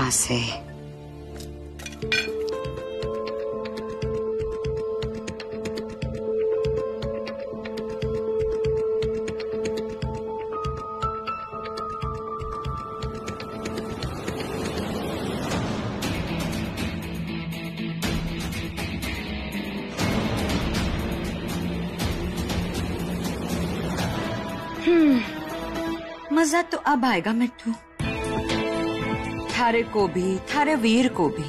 पास है। मजा तो अब आएगा मिट्टू, थारे को भी, थारे वीर को भी,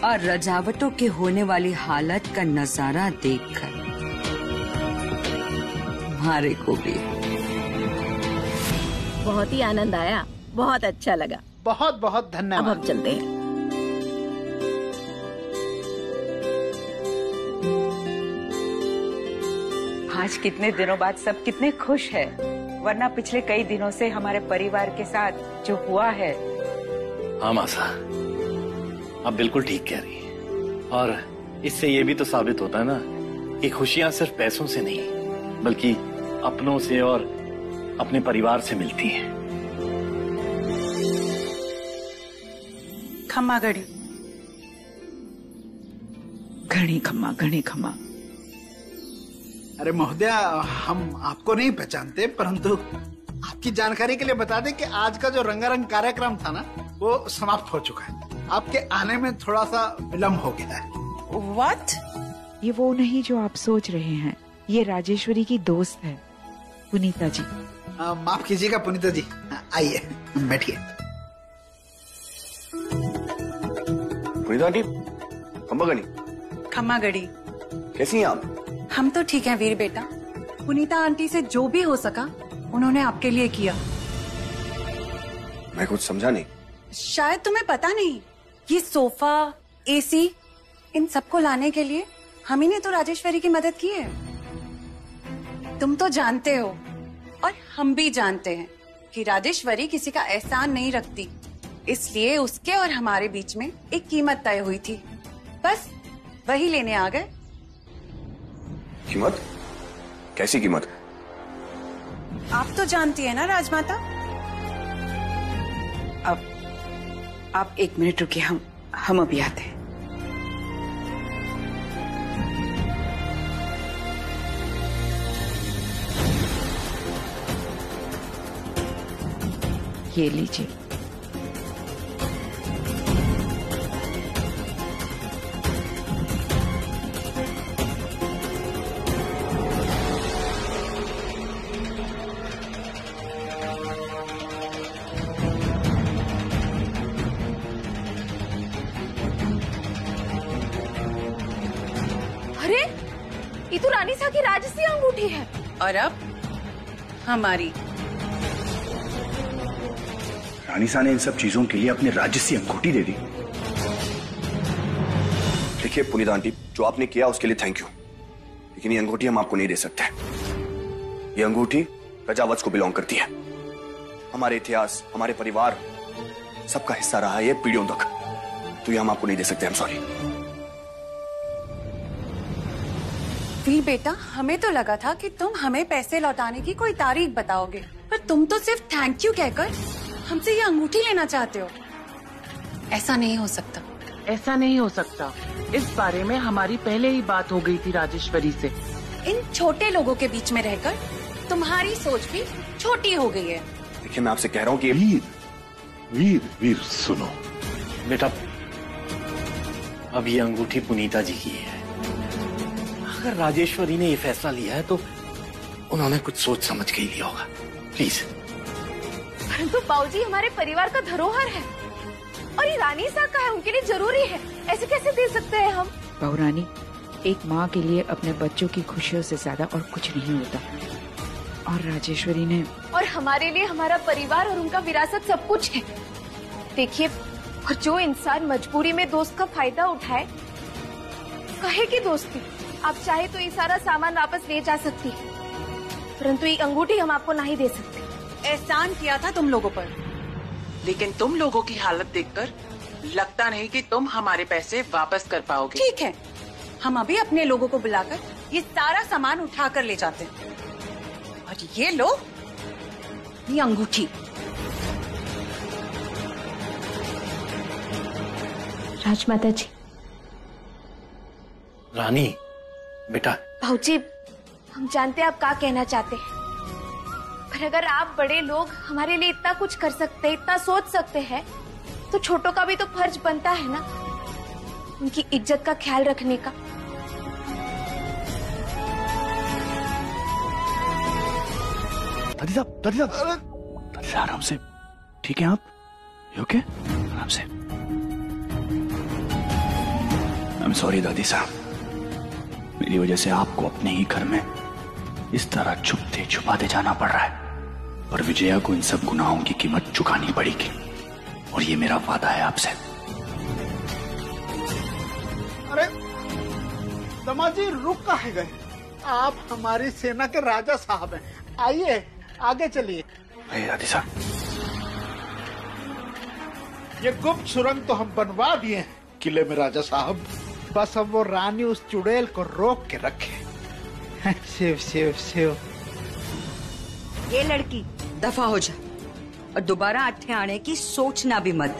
और रजावटों के होने वाली हालत का नजारा देखकर हमारे को भी। बहुत ही आनंद आया, बहुत अच्छा लगा। बहुत बहुत धन्यवाद। अब हम चलते हैं। आज कितने दिनों बाद सब कितने खुश है, वरना पिछले कई दिनों से हमारे परिवार के साथ जो हुआ है। हाँ मासा, आप बिल्कुल ठीक कह रही हैं। और इससे ये भी तो साबित होता है ना कि खुशियां सिर्फ पैसों से नहीं बल्कि अपनों से और अपने परिवार से मिलती हैं। खम्मा घड़ी घड़ी खम्मा, घड़ी खम्मा। अरे महोदया, हम आपको नहीं पहचानते, परंतु आपकी जानकारी के लिए बता दें कि आज का जो रंगारंग कार्यक्रम था ना, वो समाप्त हो चुका है। आपके आने में थोड़ा सा विलम्ब हो गया है। What? ये वो नहीं जो आप सोच रहे हैं, ये राजेश्वरी की दोस्त है, पुनीता जी। माफ कीजिएगा पुनीता जी, आइए बैठिए। पुनीता आंटी, खम्मा घड़ी, कैसी हैं आप? हम तो ठीक हैं वीर बेटा। पुनीता आंटी से जो भी हो सका उन्होंने आपके लिए किया। मैं कुछ समझा नहीं। शायद तुम्हें पता नहीं, ये सोफा, एसी, इन सबको लाने के लिए हम ही ने तो राजेश्वरी की मदद की है। तुम तो जानते हो और हम भी जानते हैं कि राजेश्वरी किसी का एहसान नहीं रखती, इसलिए उसके और हमारे बीच में एक कीमत तय हुई थी, बस वही लेने आ गए। कीमत? कैसी कीमत? आप तो जानती है ना राजमाता। अब आप 1 मिनट रुकिए, हम अभी आते हैं। ये लीजिए। अरे, ये तो रानी सा की राजसी अंगूठी है। और अब हमारी। रानी सा ने इन सब चीजों के लिए अपने राजसी अंगूठी दे दी। देखिए पुनीता आंटी, जो आपने किया उसके लिए थैंक यू, लेकिन ये अंगूठी हम आपको नहीं दे सकते। ये अंगूठी रजावत्स को बिलोंग करती है। हमारे इतिहास, हमारे परिवार, सबका हिस्सा रहा है ये पीढ़ियों तक, तो ये हम आपको नहीं दे सकते। हम सॉरी। वीर बेटा, हमें तो लगा था कि तुम हमें पैसे लौटाने की कोई तारीख बताओगे, पर तुम तो सिर्फ थैंक यू कहकर हमसे ये अंगूठी लेना चाहते हो। ऐसा नहीं हो सकता। ऐसा नहीं हो सकता। इस बारे में हमारी पहले ही बात हो गई थी राजेश्वरी से। इन छोटे लोगों के बीच में रहकर तुम्हारी सोच भी छोटी हो गई है। देखिए, मैं आपसे कह रहा हूँ कि वीर सुनो बेटा, अब ये अंगूठी पुनीता जी की है। अगर राजेश्वरी ने ये फैसला लिया है तो उन्होंने कुछ सोच समझ के ही लिया होगा। प्लीज। परंतु बाबूजी हमारे परिवार का धरोहर है और ये रानी सा का है, उनके लिए जरूरी है। ऐसे कैसे दे सकते हैं हम? बहुरानी, एक माँ के लिए अपने बच्चों की खुशियों से ज्यादा और कुछ नहीं होता, और राजेश्वरी ने और हमारे लिए हमारा परिवार और उनका विरासत सब कुछ है। देखिए, और जो इंसान मजबूरी में दोस्त का फायदा उठाए, कहे कि दोस्ती, आप चाहे तो ये सारा सामान वापस ले जा सकती है, परंतु ये अंगूठी हम आपको नहीं दे सकते। एहसान किया था तुम लोगों पर, लेकिन तुम लोगों की हालत देखकर लगता नहीं कि तुम हमारे पैसे वापस कर पाओगे। ठीक है, हम अभी अपने लोगों को बुलाकर ये सारा सामान उठा कर ले जाते हैं। और ये लो, ये अंगूठी। राजमाता जी। रानी बेटा। भाऊजी, हम जानते हैं आप क्या कहना चाहते हैं, पर अगर आप बड़े लोग हमारे लिए इतना कुछ कर सकते हैं, इतना सोच सकते हैं, तो छोटों का भी तो फर्ज बनता है ना उनकी इज्जत का ख्याल रखने का। दादी साहब आराम से, ठीक है आप? ओके, आराम से। आई एम सॉरी दादी साहब, मेरी वजह से आपको अपने ही घर में इस तरह छुपते छुपाते जाना पड़ रहा है, और विजया को इन सब गुनाहों की कीमत चुकानी पड़ेगी, और ये मेरा वादा है आपसे। अरे दामाद जी, रुक काहे गए? आप हमारी सेना के राजा साहब हैं, आइए आगे चलिए। दादी साहब, ये गुप्त सुरंग तो हम बनवा दिए हैं किले में राजा साहब, बस अब वो रानी उस चुड़ैल को रोक के रखे। शिव शिव शिव। ये लड़की दफा हो जा और दोबारा अट्ठे आने की सोचना भी मत।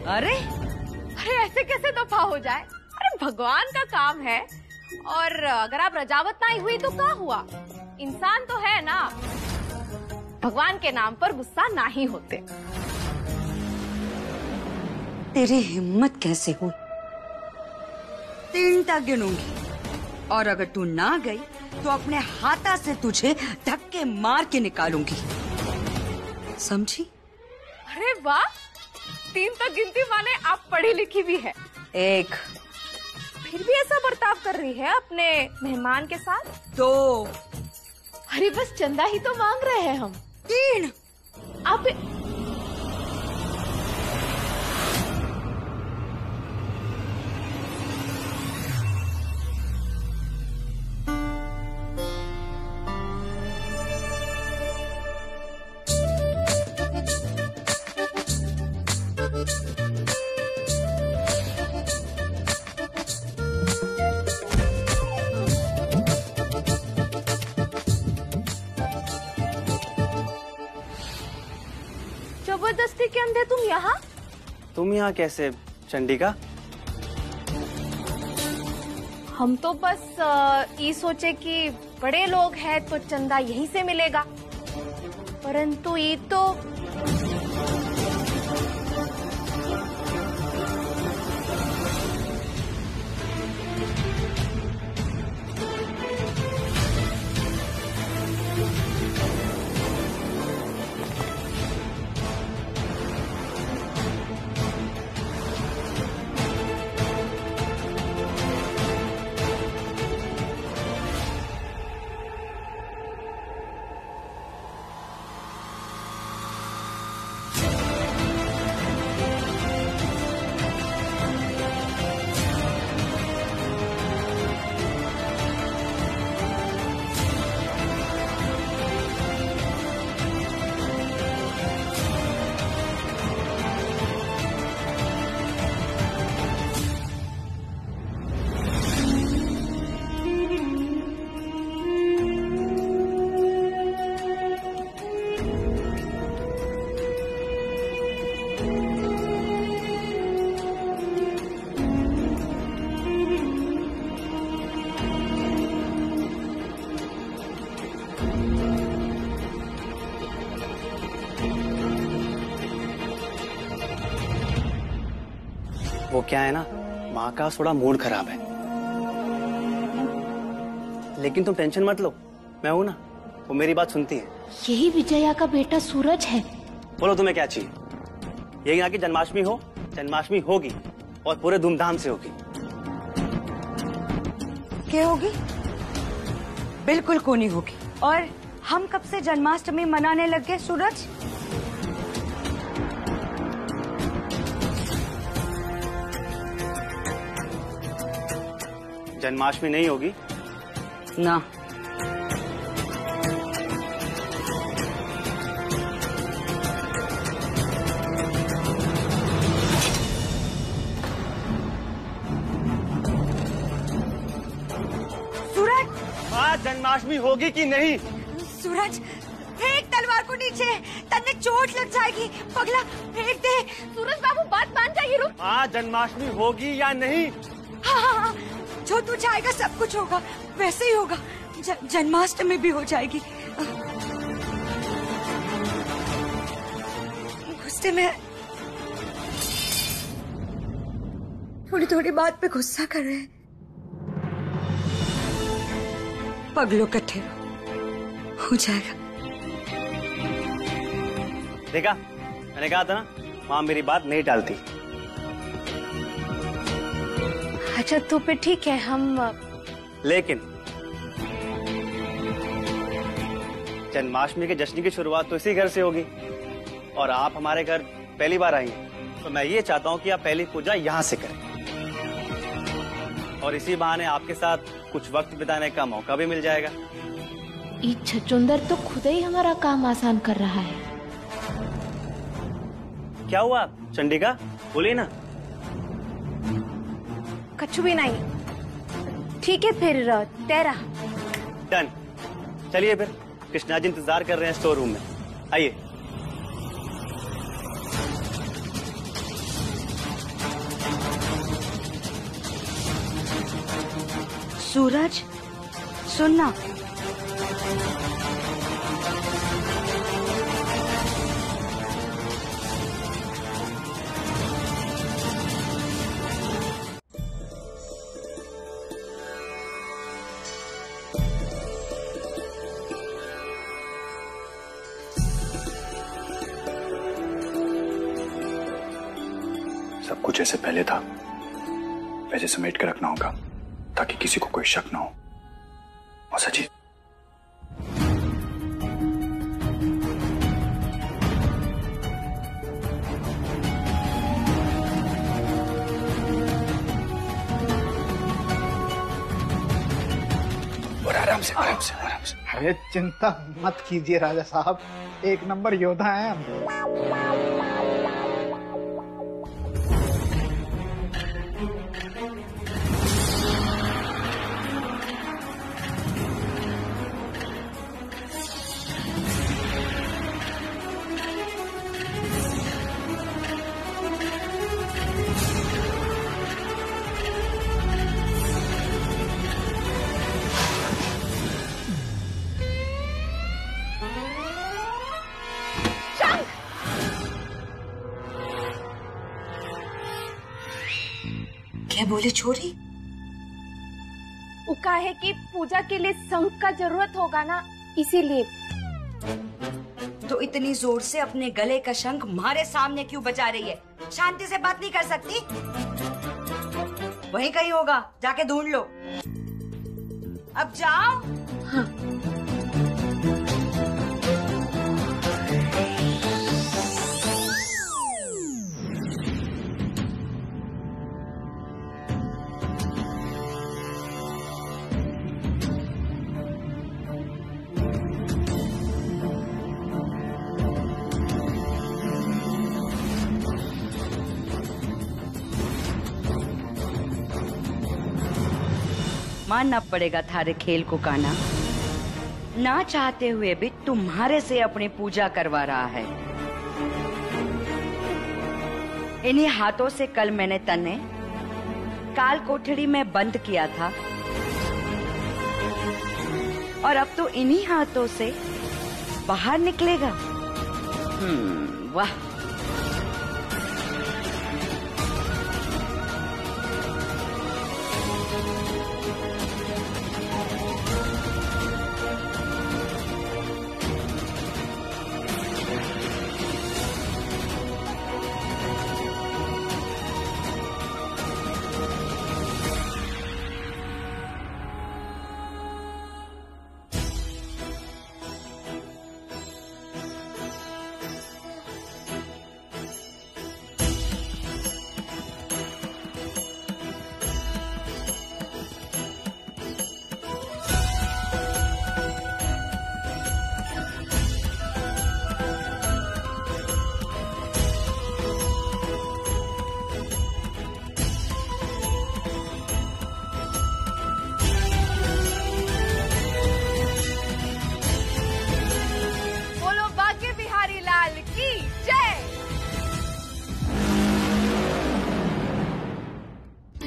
अरे ऐसे कैसे दफा हो जाए? अरे भगवान का काम है, और अगर आप रजावत नहीं हुई तो क्या हुआ? इंसान तो है ना, भगवान के नाम पर गुस्सा नहीं होते। तेरी हिम्मत कैसे हुई? 3 तक गिनूंगी, और अगर तू ना गई तो अपने हाथा से तुझे धक्के मार के निकालूंगी, समझी? अरे वाह, 3 तक गिनती माने आप पढ़ी लिखी भी है। 1, फिर भी ऐसा बर्ताव कर रही है अपने मेहमान के साथ। 2, अरे बस चंदा ही तो मांग रहे हैं हम। 3, आप जबरदस्ती के अंधे तुम यहाँ? तुम यहाँ कैसे चंडिका? हम तो बस ये सोचे कि बड़े लोग हैं तो चंदा यहीं से मिलेगा, परंतु ये तो वो क्या है ना, माँ का थोड़ा मूड खराब है, लेकिन तुम टेंशन मत लो, मैं हूं ना, वो मेरी बात सुनती है। यही विजया का बेटा सूरज है। बोलो तुम्हें क्या चाहिए? यही यहाँ की जन्माष्टमी हो, जन्माष्टमी होगी और पूरे धूमधाम से होगी। क्या होगी? बिल्कुल को नहीं होगी। और हम कब से जन्माष्टमी मनाने लग गए सूरज? जन्माष्टमी नहीं होगी ना। सूरज, आज जन्माष्टमी होगी कि नहीं? सूरज, फेंक तलवार को नीचे, तन्ने चोट लग जाएगी। पगला फेंक दे। सूरज बाबू बात मान जाइए। रुक। हाँ, जन्माष्टमी होगी या नहीं? हाँ, जो तू चाहेगा सब कुछ होगा, वैसे ही होगा। जन्माष्टमी भी हो जाएगी। गुस्से में थोड़ी थोड़ी बात पे गुस्सा कर रहे हैं। पगलो इकट्ठे हो जाएगा। देखा, मैंने कहा था ना, माँ मेरी बात नहीं टालती। अच्छा तो फिर ठीक है, हम लेकिन जन्माष्टमी के जश्न की शुरुआत तो इसी घर से होगी और आप हमारे घर पहली बार आई हैं, तो मैं ये चाहता हूँ कि आप पहली पूजा यहाँ से करें और इसी बहाने आपके साथ कुछ वक्त बिताने का मौका भी मिल जाएगा। ये छचुंदर तो खुद ही हमारा काम आसान कर रहा है। क्या हुआ चंडिका, बोलिए ना। कछु भी नहीं। ठीक है फिर तेरा डन। चलिए फिर, कृष्णा जी इंतजार कर रहे हैं स्टोर रूम में, आइए। सूरज सुनना, सब कुछ जैसे पहले था वैसे समेट के रखना होगा ताकि किसी को कोई शक ना हो। मौसा जी, और आराम से आराम से आराम से। अरे चिंता मत कीजिए राजा साहब, एक नंबर योद्धा हैं हम। क्या बोले छोरी? वो है कि पूजा के लिए शंख का जरूरत होगा ना, इसीलिए। तो इतनी जोर से अपने गले का शंख हमारे सामने क्यों बजा रही है? शांति से बात नहीं कर सकती? वहीं कहीं होगा, जाके ढूंढ लो। अब जाओ। हाँ। मानना पड़ेगा थारे खेल को काना, ना चाहते हुए भी तुम्हारे से अपनी पूजा करवा रहा है। इन्हीं हाथों से कल मैंने तन्ने काल कोठड़ी में बंद किया था और अब तो इन्हीं हाथों से बाहर निकलेगा। वाह।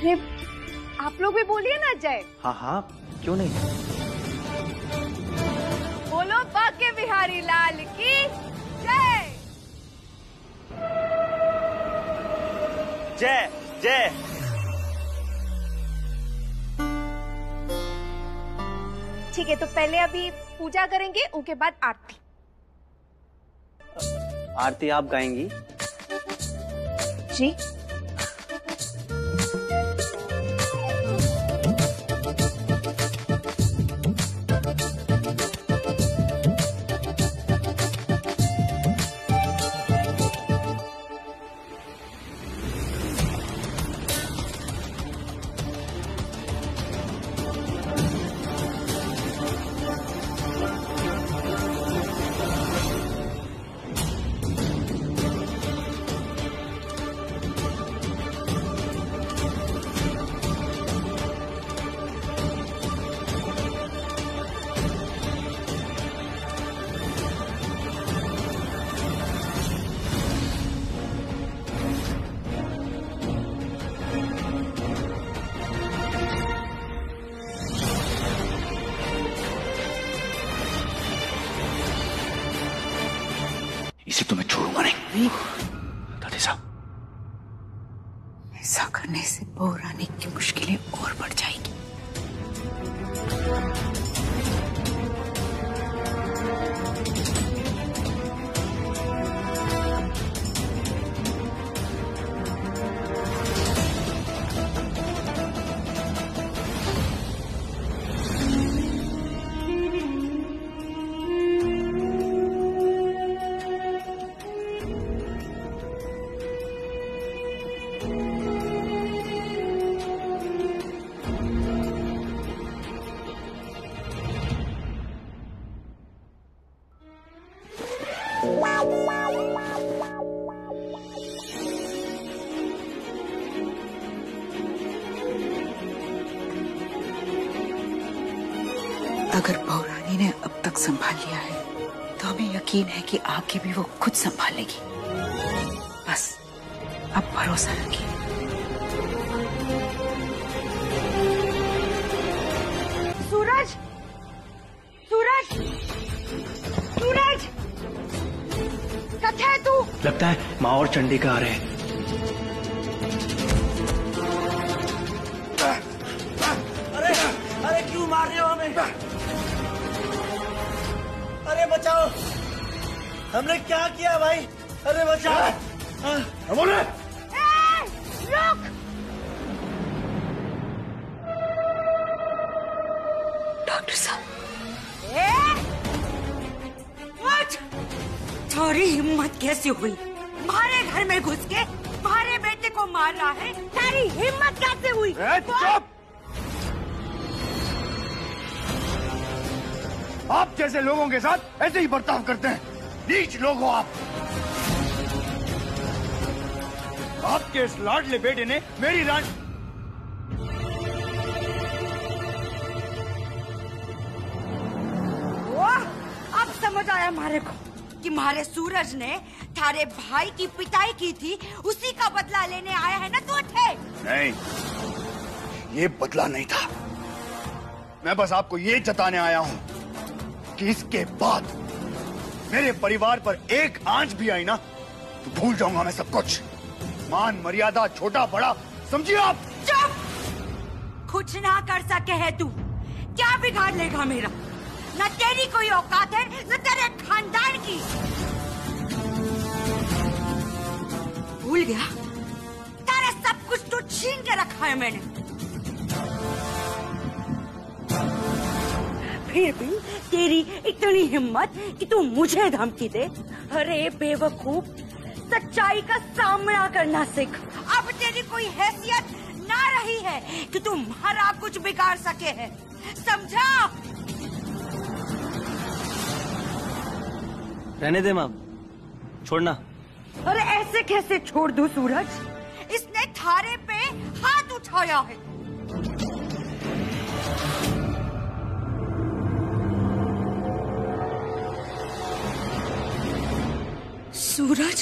अरे आप लोग भी बोलिए ना जय। हाँ हाँ, क्यों नहीं। बोलो बाके बिहारी लाल की जय। जय जय। ठीक है, तो पहले अभी पूजा करेंगे, उसके बाद आरती। आरती आप गाएंगी? जी। इसे तो मैं छोड़ूंगा नहीं। दादी साहब, ऐसा करने से बहुरानी की मुश्किलें और बढ़ जाएगी। अगर बहुरानी ने अब तक संभाल लिया है तो हमें यकीन है कि आगे भी वो खुद संभालेगी। बस अब भरोसा रखिए। सूरज, सूरज, सूरज, कहाँ है तू? लगता है माँ और चंडिका आ रहे हैं। अरे अरे क्यों मार रहे हो हमें? अरे बचाओ, हमने क्या किया भाई? अरे बचाओ। बोले रुक! डॉक्टर साहब, उठ! थोड़ी हिम्मत कैसे हुई? हमारे घर में घुस के हमारे बेटे को मार रहा है। तेरी हिम्मत कैसे हुई? चुप! आप जैसे लोगों के साथ ऐसे ही बर्ताव करते हैं। नीच लोग हो आप। आपके इस लाडले बेटे ने मेरी रानी। अब समझ आया हमारे को कि हमारे सूरज ने थारे भाई की पिटाई की थी, उसी का बदला लेने आया है ना तू? नहीं, ये बदला नहीं था। मैं बस आपको ये जताने आया हूँ कि इसके बाद मेरे परिवार पर एक आंच भी आई ना तो भूल जाऊंगा मैं सब कुछ। मान मर्यादा छोटा बड़ा समझिए आप। चुप! कुछ ना कर सके है तू, क्या बिगाड़ लेगा मेरा? न तेरी कोई औकात है न तेरे खानदान की। भूल गया तेरे सब कुछ तो छीन के रखा है मैंने। फिर भी तेरी इतनी हिम्मत कि तू मुझे धमकी दे? अरे बेवकूफ, सच्चाई का सामना करना सीख। अब तेरी कोई हैसियत ना रही है कि तू हमारा कुछ बिगाड़ सके है, समझा? रहने दे माँ, छोड़ना। अरे ऐसे कैसे छोड़ दूं सूरज? इसने थारे पे हाथ उठाया है। सूरज,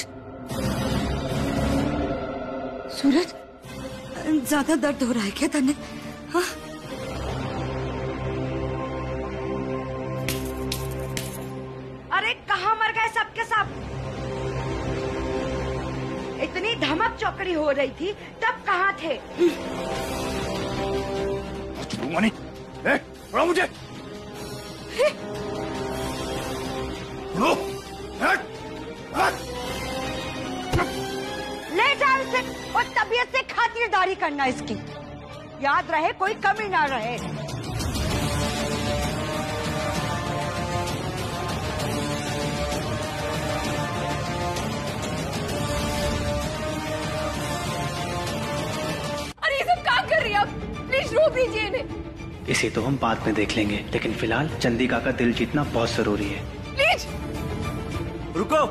सूरज, ज्यादा दर्द हो रहा है क्या तन्ने? हाँ? अरे कहाँ मर गए सबके सब? इतनी धमक चौकड़ी हो रही थी तब कहाँ थे? मनी, छोड़ो मुझे। ले जा इसे और तबीयत से खातिरदारी करना इसकी। याद रहे कोई कमी ना रहे। अरे ये सब क्या कर रही है आप? प्लीज रोक दीजिए इन्हें। इसे तो हम बाद में देख लेंगे, लेकिन फिलहाल चंदिका का दिल जीतना बहुत जरूरी है। प्लीज रुको।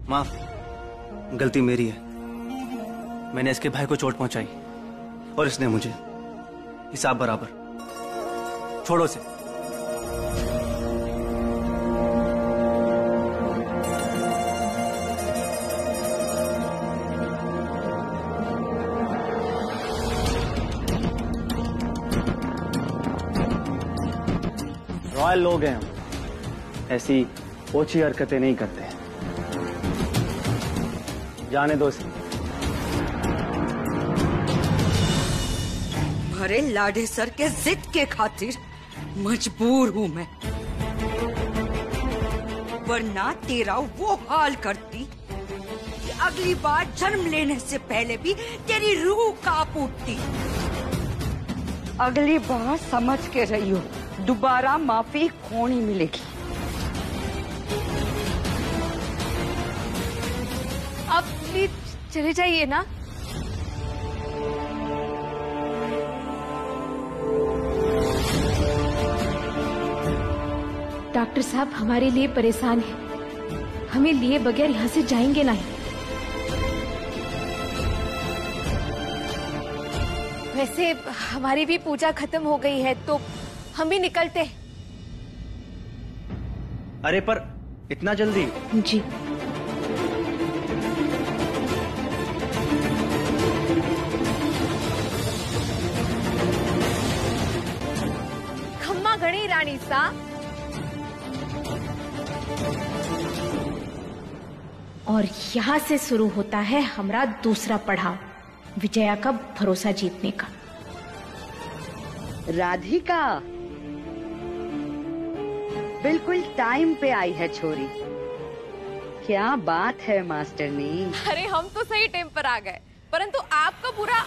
माफ, गलती मेरी है। मैंने इसके भाई को चोट पहुंचाई और इसने मुझे। हिसाब बराबर। छोड़ो इसे। रॉयल लोग हैं हम, ऐसी ओछी हरकतें नहीं करते हैं। जाने दो इसे। भरे लाडे सर के जिद के खातिर मजबूर हूँ मैं, वरना तेरा वो हाल करती कि अगली बार जन्म लेने से पहले भी तेरी रूह कांप उठती। अगली बार समझ के रहियो, दोबारा माफी कौन ही मिलेगी। आप प्लीज चले जाइए ना। डॉक्टर साहब हमारे लिए परेशान है, हमें लिए बगैर यहाँ से जाएंगे नहीं। वैसे हमारी भी पूजा खत्म हो गई है तो हम भी निकलते हैं। अरे पर इतना जल्दी? जी। खम्मा घड़ी रानी सा। और यहाँ से शुरू होता है हमारा दूसरा पड़ाव, विजया का भरोसा जीतने का। राधिका बिल्कुल टाइम पे आई है छोरी। क्या बात है मास्टरनी। अरे हम तो सही टाइम पर आ गए, परंतु आपका पूरा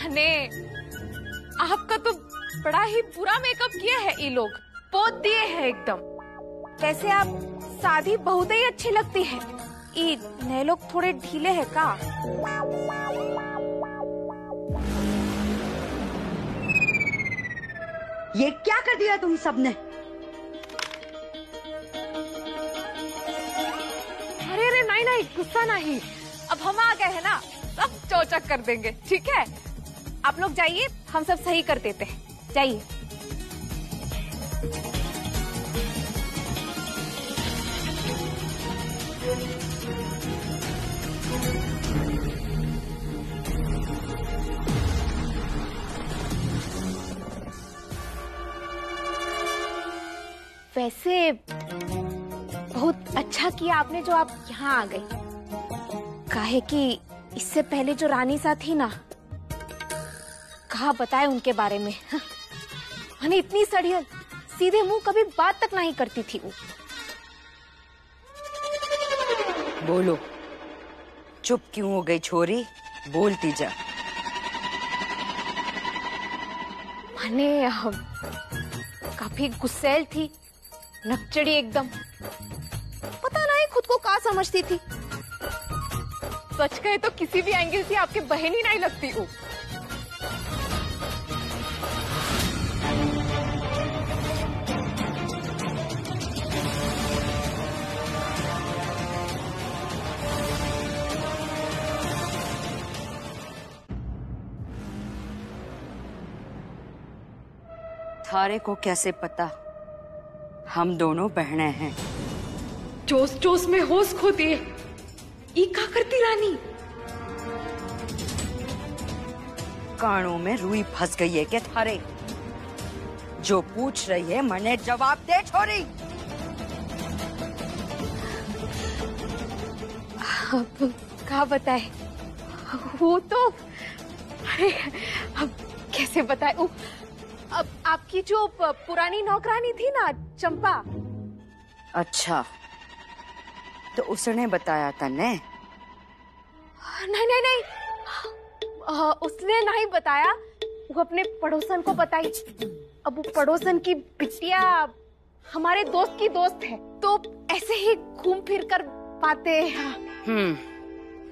ने आपका तो बड़ा ही बुरा मेकअप किया है। ये लोग पोत दिए हैं एकदम। वैसे आप सादी बहुत ही अच्छी लगती है। ये नए लोग थोड़े ढीले हैं का? ये क्या कर दिया तुम सबने? अरे अरे नहीं नहीं, गुस्सा नहीं। अब हम आ गए हैं ना, सब चौचक कर देंगे। ठीक है, आप लोग जाइए, हम सब सही कर देते हैं। जाइए। वैसे बहुत अच्छा किया आपने जो आप यहाँ आ गई। काहे कि इससे पहले जो रानी सा थी ना, कहा बताए उनके बारे में। मैंने इतनी सड़ियल, सीधे मुंह कभी बात तक नहीं करती थी वो। बोलो, चुप क्यों हो गई छोरी? बोलती जा। मैंने काफी गुस्सैल थी, नकचड़ी एकदम। पता नहीं खुद को क्या समझती थी। सच कहे तो किसी भी एंगल से आपकी बहन ही नहीं लगती वो। थारे को कैसे पता हम दोनों बहनें हैं? जोश जोश में होश खोती है। ई का करती रानी? कानों में रुई फंस गई है क्या थारे? जो पूछ रही है मने जवाब दे छोरी। अब क्या बताए? वो तो अरे अब कैसे बताए? अब आपकी जो पुरानी नौकरानी थी ना, चंपा। अच्छा, तो उसने बताया था ने? नहीं, उसने नहीं बताया। वो अपने पड़ोसन को बताई। अब वो पड़ोसन की बिटिया हमारे दोस्त की दोस्त है, तो ऐसे ही घूम फिर कर बातें।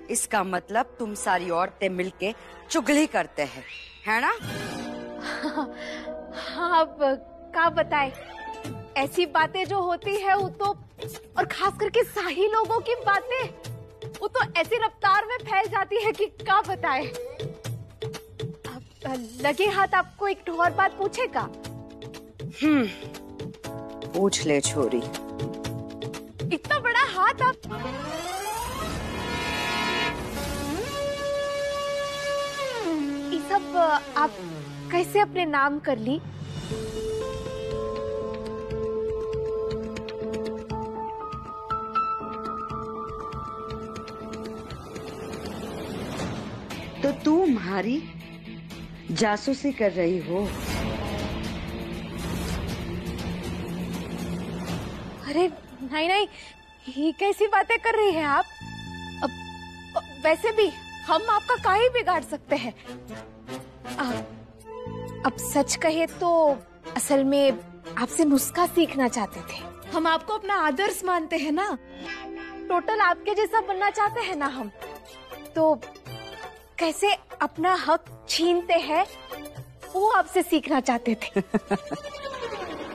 इसका मतलब तुम सारी औरतें मिलके चुगली करते हैं, है ना? हाँ, अब क्या बताए? ऐसी बातें जो होती है वो तो, और खास करके शाही लोगों की बातें, वो तो ऐसी रफ्तार में फैल जाती है कि क्या बताए। अब लगे हाथ आपको एक और बात पूछेगा? पूछ ले छोरी। इतना बड़ा हाथ आप ये सब आप कैसे अपने नाम कर ली? तो तू हमारी जासूसी कर रही हो? अरे नहीं, ये कैसी बातें कर रही हैं आप? अब वैसे भी हम आपका काहे बिगाड़ सकते हैं? अब सच कहे तो असल में आपसे नुस्खा सीखना चाहते थे। हम आपको अपना आदर्श मानते हैं ना, टोटल आपके जैसा बनना चाहते हैं ना हम, तो कैसे अपना हक छीनते हैं वो आपसे सीखना चाहते थे।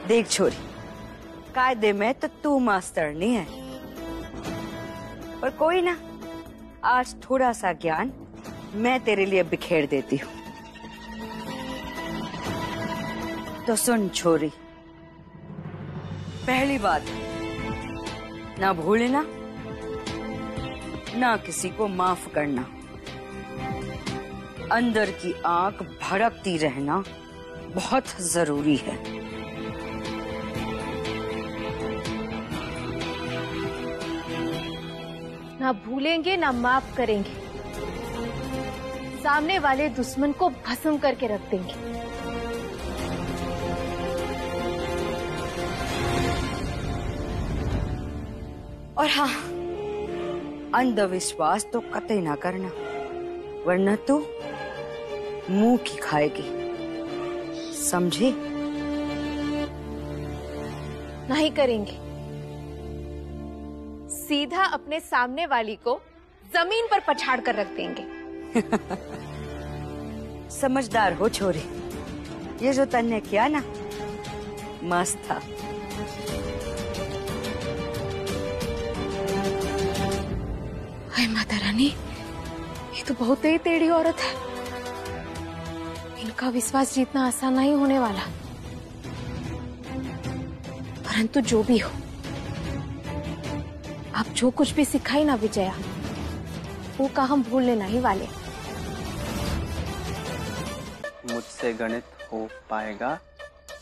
देख छोरी, कायदे में तो तू मास्टरनी है, पर कोई ना, आज थोड़ा सा ज्ञान मैं तेरे लिए बिखेर देती हूँ। तो सुन छोरी, पहली बात, ना भूलना, ना किसी को माफ करना, अंदर की आंख भड़कती रहना बहुत जरूरी है। ना भूलेंगे ना माफ करेंगे, सामने वाले दुश्मन को भस्म करके रख देंगे। और हाँ, अंधविश्वास तो कतई ना करना, वरना तू मुंह की खाएगी, समझी? नहीं करेंगे। सीधा अपने सामने वाली को जमीन पर पछाड़ कर रख देंगे। समझदार हो छोरी, ये जो तन्ने किया ना, मस्त था। हाय माता रानी, ये तो बहुत ही टेढ़ी औरत है। इनका विश्वास जीतना आसान नहीं होने वाला। परंतु जो भी हो, आप जो कुछ भी सिखाई ना विजया, वो का हम भूलने नहीं वाले। मुझसे गणित हो पाएगा,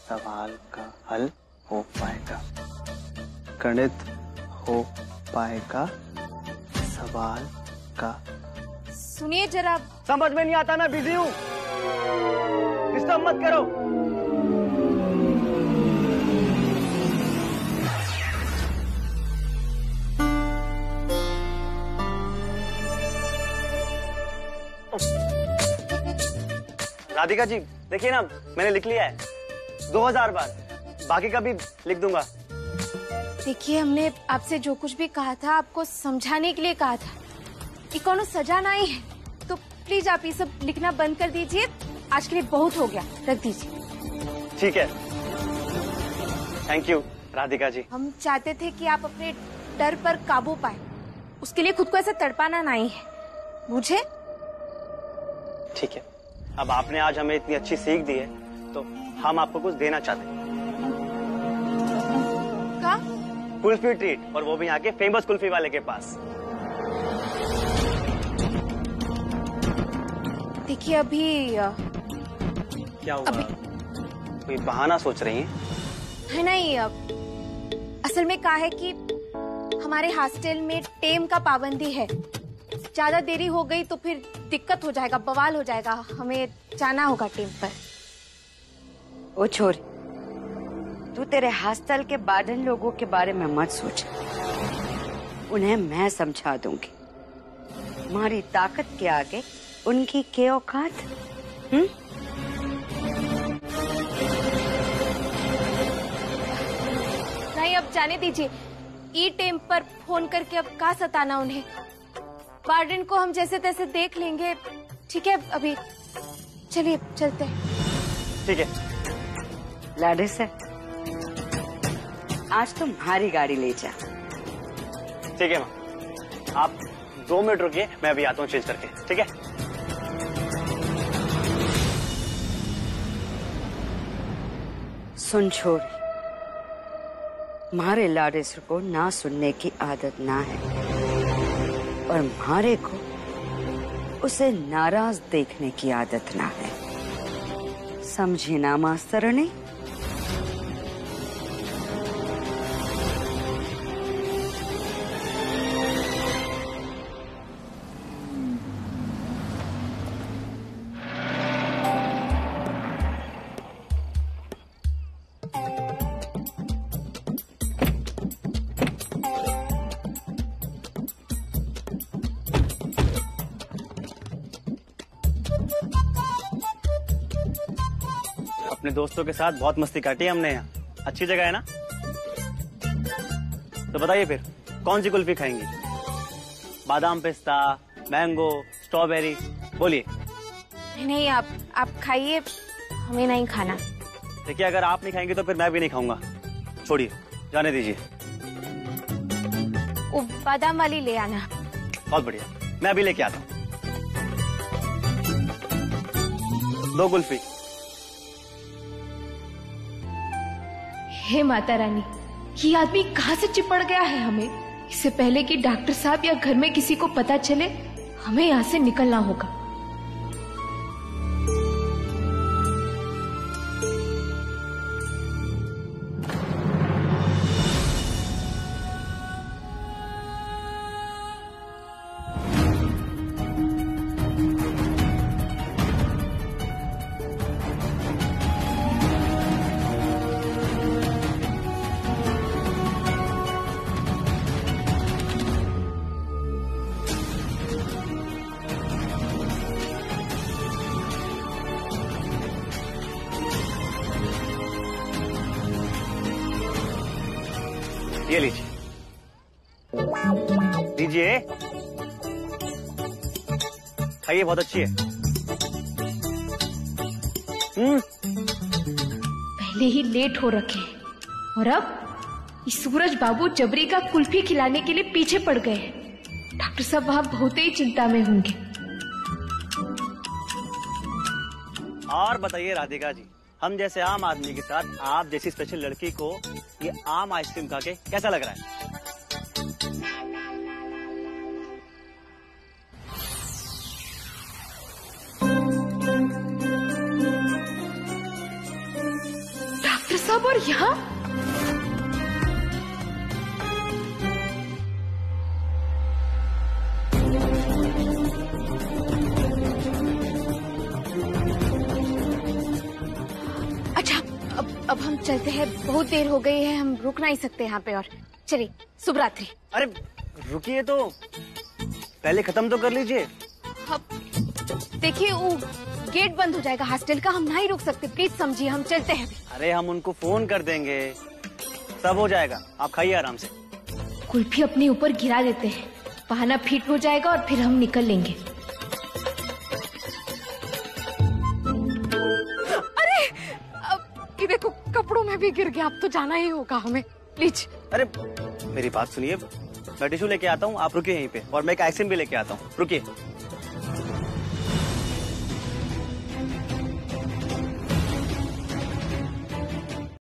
सवाल का हल हो पाएगा। गणित हो पाएगा, सवाल का। सुनिए जरा। समझ में नहीं आता, मैं बिजी हूँ, डिस्टर्ब मत करो। राधिका जी देखिए ना, मैंने लिख लिया है 2000 बार, बाकी का भी लिख दूंगा। देखिए, हमने आपसे जो कुछ भी कहा था आपको समझाने के लिए कहा था। ये कोनो सजा नहीं है, तो प्लीज आप ये सब लिखना बंद कर दीजिए। आज के लिए बहुत हो गया, रख दीजिए। ठीक है, थैंक यू राधिका जी। हम चाहते थे कि आप अपने डर पर काबू पाए, उसके लिए खुद को ऐसा तड़पाना नहीं है, बुझे? ठीक है, अब आपने आज हमें इतनी अच्छी सीख दी है, तो हम आपको कुछ देना चाहते हैं। का? कुल्फी ट्रीट, और वो भी यहाँ के फेमस कुल्फी वाले के पास। देखिए अभी क्या हुआ? कोई बहाना सोच रही हैं? है नहीं, असल में क्या है कि हमारे हॉस्टल में टेम का पाबंदी है। ज्यादा देरी हो गई तो फिर दिक्कत हो जाएगा, बवाल हो जाएगा, हमें जाना होगा टेम पर। ओ छोरी, तू तेरे हॉस्टल के बादन लोगों के बारे में मत सोच, उन्हें मैं समझा दूंगी। हमारी ताकत के आगे उनकी क्या औकात। नहीं, अब जाने दीजिए। ई टेम पर फोन करके अब का सताना उन्हें। वार्डन को हम जैसे तैसे देख लेंगे। ठीक है, अभी चलिए चलते हैं। ठीक है लाडे सर, आज तुम हमारी गाड़ी ले जा। ठीक है माँ, आप 2 मिनट रुकिए, मैं अभी आता हूँ चेंज करके। ठीक है? सुन छोरी, हमारे लाडे सर को ना सुनने की आदत ना है, और हमारे को उसे नाराज देखने की आदत ना है। समझी ना मास्तरनी? अपने दोस्तों के साथ बहुत मस्ती काटी है हमने यहाँ। अच्छी जगह है ना? तो बताइए फिर कौन सी कुल्फी खाएंगी? बादाम पिस्ता, मैंगो, स्ट्रॉबेरी, बोलिए। नहीं, आप खाइए, हमें नहीं खाना। देखिए, अगर आप नहीं खाएंगे तो फिर मैं भी नहीं खाऊंगा। छोड़िए, जाने दीजिए। वो बादाम वाली ले आना। बहुत बढ़िया, मैं अभी लेके आता हूँ। 2 कुल्फी। हे माता रानी, ये आदमी कहाँ से चिपड़ गया है हमें? इससे पहले कि डॉक्टर साहब या घर में किसी को पता चले, हमें यहाँ से निकलना होगा। ये लीजिए, लीजिए, खाइए, बहुत अच्छी है। पहले ही लेट हो रखे हैं और अब इस सूरज बाबू जबरी का कुल्फी खिलाने के लिए पीछे पड़ गए हैं। डॉक्टर साहब वहां बहुत ही चिंता में होंगे। और बताइए राधिका जी, हम जैसे आम आदमी के साथ आप जैसी स्पेशल लड़की को ये आम आइसक्रीम खा के कैसा लग रहा है? डॉक्टर साहब, और यहाँ? अब हम चलते हैं, बहुत देर हो गई है, हम रुक नहीं सकते यहाँ पे और। चलिए, शुभ रात्रि। अरे रुकिए, तो पहले खत्म तो कर लीजिए। देखिए, वो गेट बंद हो जाएगा हॉस्टल का, हम नहीं रुक सकते, प्लीज समझिए, हम चलते हैं। अरे हम उनको फोन कर देंगे, सब हो जाएगा, आप खाइए आराम से। कुल्फी अपने ऊपर गिरा देते हैं, बहाना फिट हो जाएगा और फिर हम निकल लेंगे। कि देखो, कपड़ों में भी गिर गया, अब तो जाना ही होगा हमें, प्लीज। अरे मेरी बात सुनिए, मैं टिश्यू लेके आता हूँ, आप रुकिए यहीं पे, और मैं एक आइसक्रीम भी लेके आता हूँ, रुकिए।